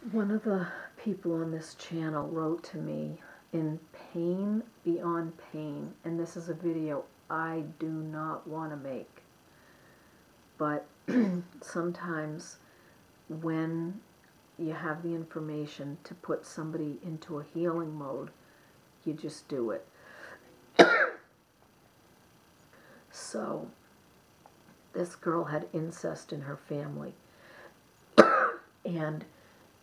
One of the people on this channel wrote to me in pain beyond pain, and this is a video I do not want to make. But sometimes when you have the information to put somebody into a healing mode, you just do it. So this girl had incest in her family, and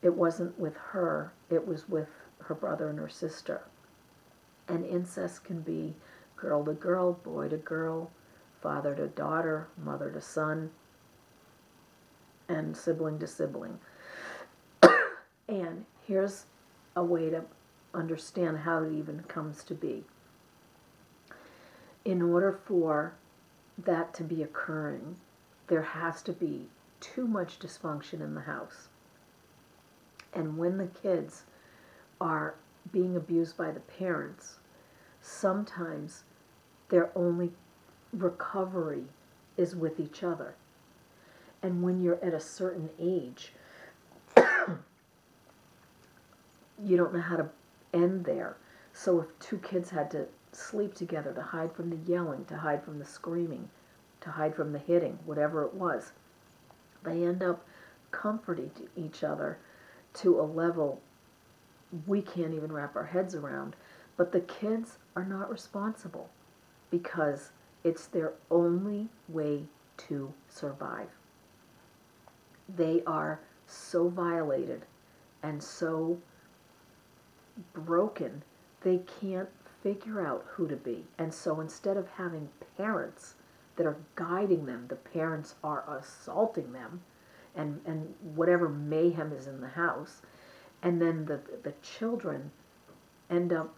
it wasn't with her, it was with her brother and her sister. And incest can be girl to girl, boy to girl, father to daughter, mother to son, and sibling to sibling. And here's a way to understand how it even comes to be. In order for that to be occurring, there has to be too much dysfunction in the house. And when the kids are being abused by the parents, sometimes their only recovery is with each other. And when you're at a certain age, you don't know how to end there. So if two kids had to sleep together to hide from the yelling, to hide from the screaming, to hide from the hitting, whatever it was, they end up comforting each other to a level we can't even wrap our heads around. But the kids are not responsible because it's their only way to survive. They are so violated and so broken, they can't figure out who to be. And so instead of having parents that are guiding them, the parents are assaulting them, and whatever mayhem is in the house. And then the children end up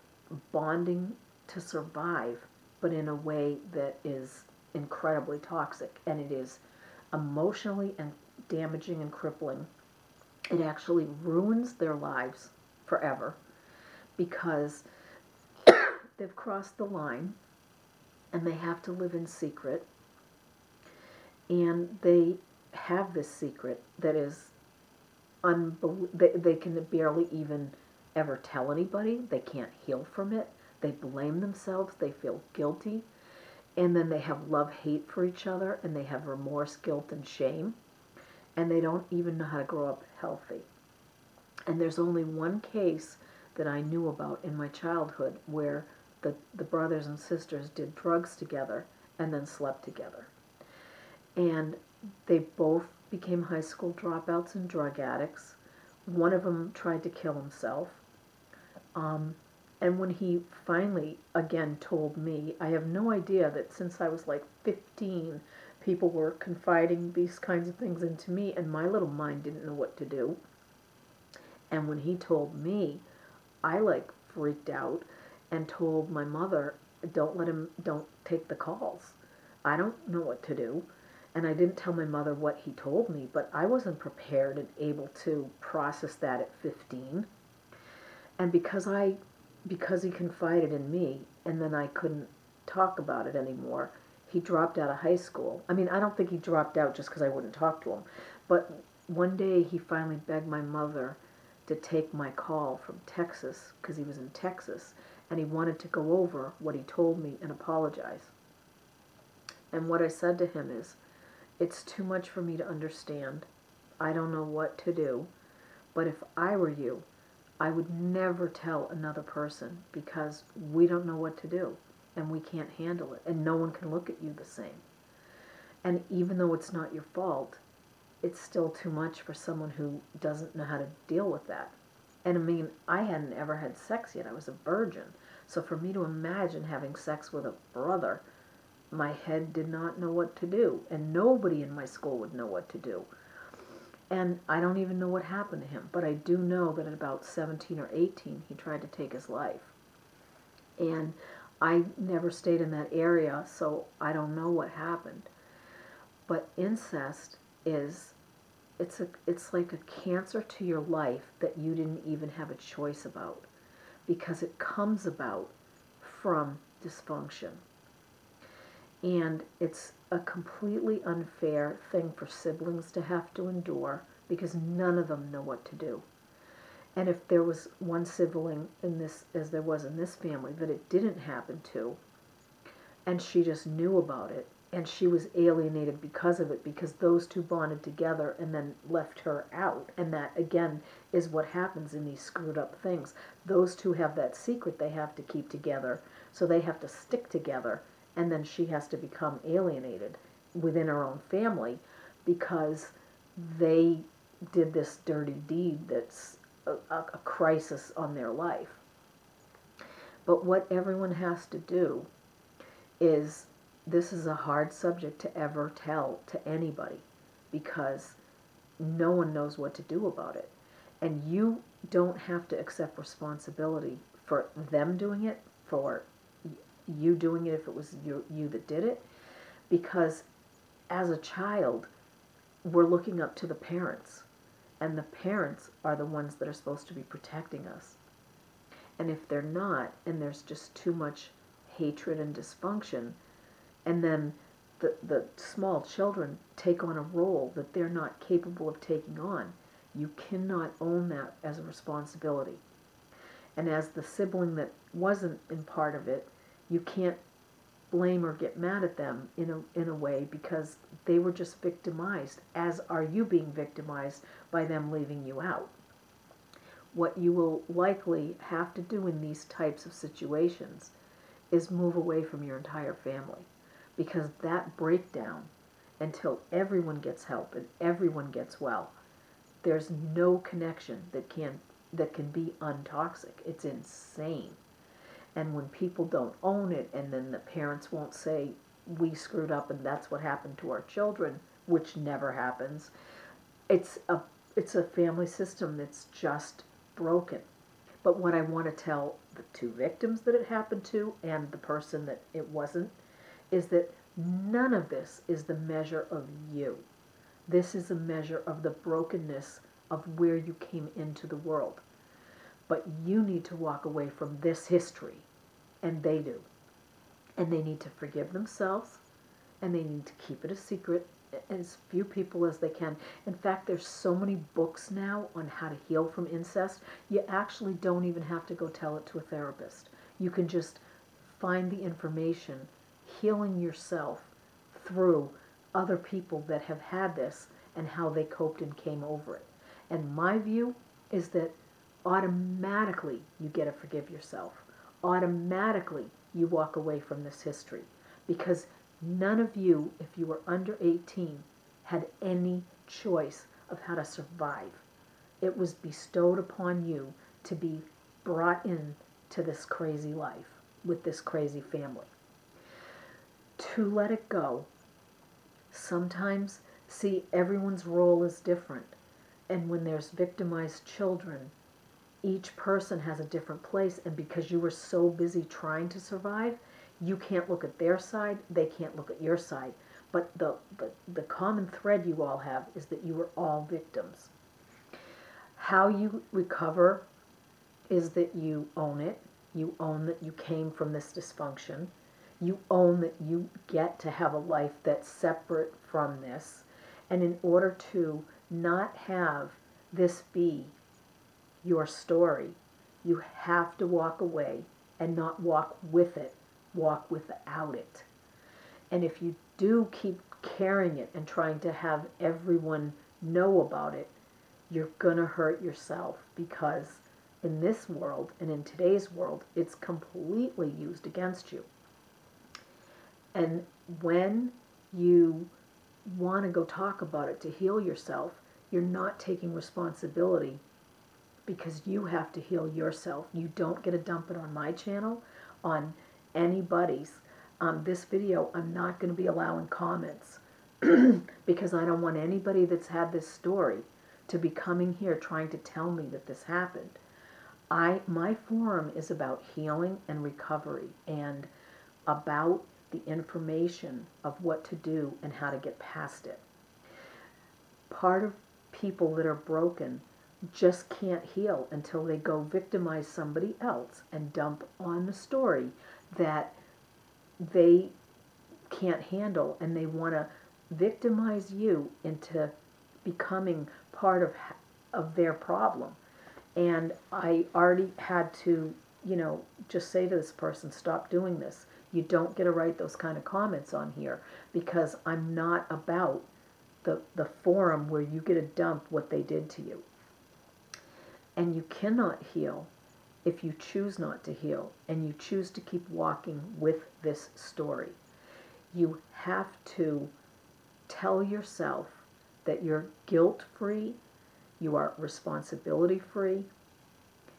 bonding to survive, but in a way that is incredibly toxic. And it is emotionally and damaging and crippling. It actually ruins their lives forever because they've crossed the line and they have to live in secret. And they have this secret that is they can barely even ever tell anybody. They can't heal from it. They blame themselves. They feel guilty. And then they have love-hate for each other, and they have remorse, guilt, and shame. And they don't even know how to grow up healthy. And there's only one case that I knew about in my childhood where the brothers and sisters did drugs together and then slept together. And they both became high school dropouts and drug addicts. One of them tried to kill himself. And when he finally, again, told me, I have no idea that since I was like 15, people were confiding these kinds of things into me, and my little mind didn't know what to do. And when he told me, I like freaked out and told my mother, don't take the calls. I don't know what to do. And I didn't tell my mother what he told me, but I wasn't prepared and able to process that at 15. And because he confided in me, and then I couldn't talk about it anymore, he dropped out of high school. I mean, I don't think he dropped out just because I wouldn't talk to him. But one day he finally begged my mother to take my call from Texas, because he was in Texas, and he wanted to go over what he told me and apologize. And what I said to him is, it's too much for me to understand. I don't know what to do. But if I were you, I would never tell another person because we don't know what to do and we can't handle it and no one can look at you the same. And even though it's not your fault, it's still too much for someone who doesn't know how to deal with that. And I mean, I hadn't ever had sex yet. I was a virgin. So for me to imagine having sex with a brother, my head did not know what to do, and nobody in my school would know what to do. And I don't even know what happened to him, but I do know that at about 17 or 18, he tried to take his life. And I never stayed in that area, so I don't know what happened. But incest it's like a cancer to your life that you didn't even have a choice about, because it comes about from dysfunction. And it's a completely unfair thing for siblings to have to endure because none of them know what to do. And if there was one sibling in this, as there was in this family, that it didn't happen to, and she just knew about it, and she was alienated because of it, because those two bonded together and then left her out. And that, again, is what happens in these screwed up things. Those two have that secret they have to keep together, so they have to stick together, and then she has to become alienated within her own family because they did this dirty deed that's a crisis on their life. But what everyone has to do is, this is a hard subject to ever tell to anybody because no one knows what to do about it. And you don't have to accept responsibility for them doing it, for you doing it if it was you that did it, because as a child, we're looking up to the parents, and the parents are the ones that are supposed to be protecting us. And if they're not, and there's just too much hatred and dysfunction, and then the small children take on a role that they're not capable of taking on, you cannot own that as a responsibility. And as the sibling that wasn't in part of it, you can't blame or get mad at them in a way, because they were just victimized, as are you being victimized by them leaving you out. What you will likely have to do in these types of situations is move away from your entire family, because that breakdown, until everyone gets help and everyone gets well, there's no connection that can be untoxic. It's insane. And when people don't own it, and then the parents won't say, we screwed up and that's what happened to our children, which never happens, it's a family system that's just broken. But what I want to tell the two victims that it happened to and the person that it wasn't is that none of this is the measure of you. This is a measure of the brokenness of where you came into the world. But you need to walk away from this history, and they do. And they need to forgive themselves, and they need to keep it a secret, as few people as they can. In fact, there's so many books now on how to heal from incest, you actually don't even have to go tell it to a therapist. You can just find the information, healing yourself through other people that have had this and how they coped and came over it. And my view is that automatically you get to forgive yourself. Automatically you walk away from this history, because none of you, if you were under 18, had any choice of how to survive. It was bestowed upon you to be brought in to this crazy life with this crazy family. To let it go. Sometimes, see, everyone's role is different. And when there's victimized children, each person has a different place, and because you were so busy trying to survive, you can't look at their side, they can't look at your side. But the common thread you all have is that you were all victims. How you recover is that you own it. You own that you came from this dysfunction. You own that you get to have a life that's separate from this. And in order to not have this be your story, you have to walk away and not walk with it, walk without it. And if you do keep carrying it and trying to have everyone know about it, you're gonna hurt yourself, because in this world and in today's world, it's completely used against you. And when you want to go talk about it to heal yourself, you're not taking responsibility, because you have to heal yourself. You don't get to dump it on my channel, on anybody's. This video, I'm not going to be allowing comments because I don't want anybody that's had this story to be coming here trying to tell me that this happened. My forum is about healing and recovery, and about the information of what to do and how to get past it. Part of people that are broken just can't heal until they go victimize somebody else and dump on the story that they can't handle, and they want to victimize you into becoming part of their problem. And I already had to, just say to this person, stop doing this. You don't get to write those kind of comments on here, because I'm not about the forum where you get to dump what they did to you. And you cannot heal if you choose not to heal and you choose to keep walking with this story. You have to tell yourself that you're guilt-free, you are responsibility-free,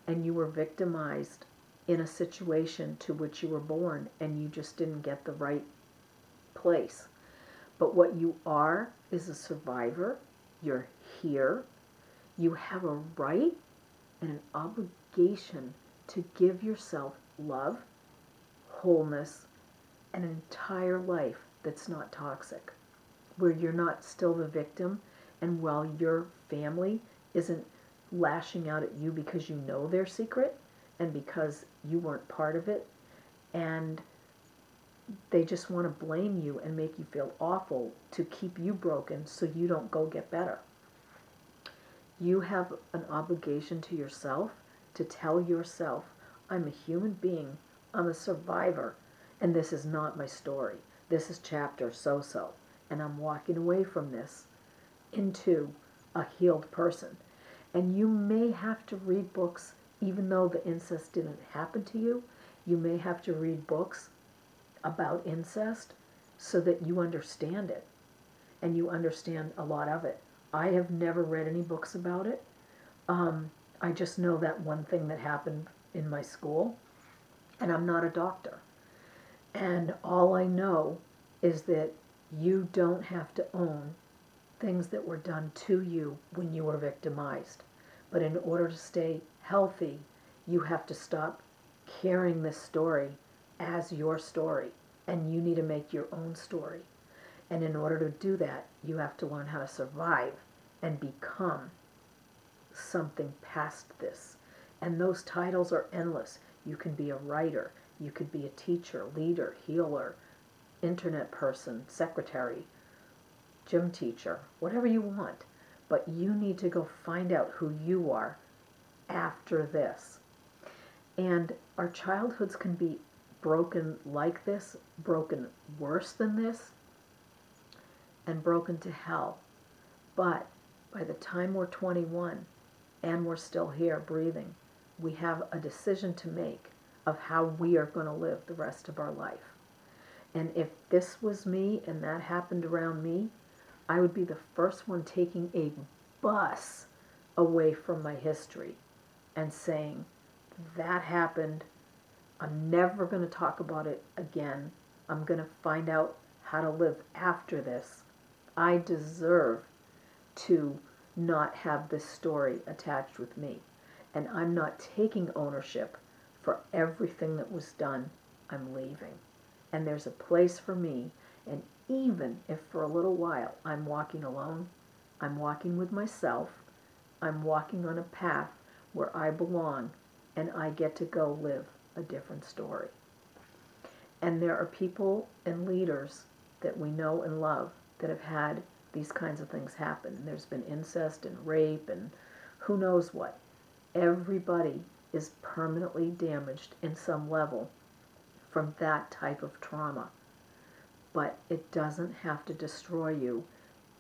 and you were victimized in a situation to which you were born and you just didn't get the right place. But what you are is a survivor. You're here. You have a right and an obligation to give yourself love, wholeness, and an entire life that's not toxic, where you're not still the victim, and while your family isn't lashing out at you because you know their secret and because you weren't part of it, and they just want to blame you and make you feel awful to keep you broken so you don't go get better. You have an obligation to yourself to tell yourself, I'm a human being, I'm a survivor, and this is not my story. This is chapter so-so, and I'm walking away from this into a healed person. And you may have to read books, even though the incest didn't happen to you. You may have to read books about incest so that you understand it and you understand a lot of it. I have never read any books about it. I just know that one thing that happened in my school, and I'm not a doctor. And all I know is that you don't have to own things that were done to you when you were victimized. But in order to stay healthy, you have to stop carrying this story as your story, and you need to make your own story. And in order to do that, you have to learn how to survive and become something past this. And those titles are endless. You can be a writer, you could be a teacher, leader, healer, internet person, secretary, gym teacher, whatever you want. But you need to go find out who you are after this. And our childhoods can be broken like this, broken worse than this, and broken to hell. But by the time we're 21 and we're still here breathing, we have a decision to make of how we are going to live the rest of our life. And if this was me and that happened around me, I would be the first one taking a bus away from my history and saying, that happened. I'm never going to talk about it again. I'm going to find out how to live after this. I deserve to not have this story attached with me. And I'm not taking ownership for everything that was done. I'm leaving. And there's a place for me. And even if for a little while I'm walking alone, I'm walking with myself, I'm walking on a path where I belong, and I get to go live a different story. And there are people and leaders that we know and love that have had these kinds of things happen. There's been incest and rape and who knows what. Everybody is permanently damaged in some level from that type of trauma. But it doesn't have to destroy you,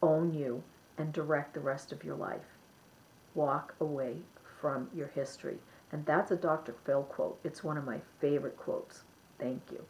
own you, and direct the rest of your life. Walk away from your history. And that's a Dr. Phil quote. It's one of my favorite quotes. Thank you.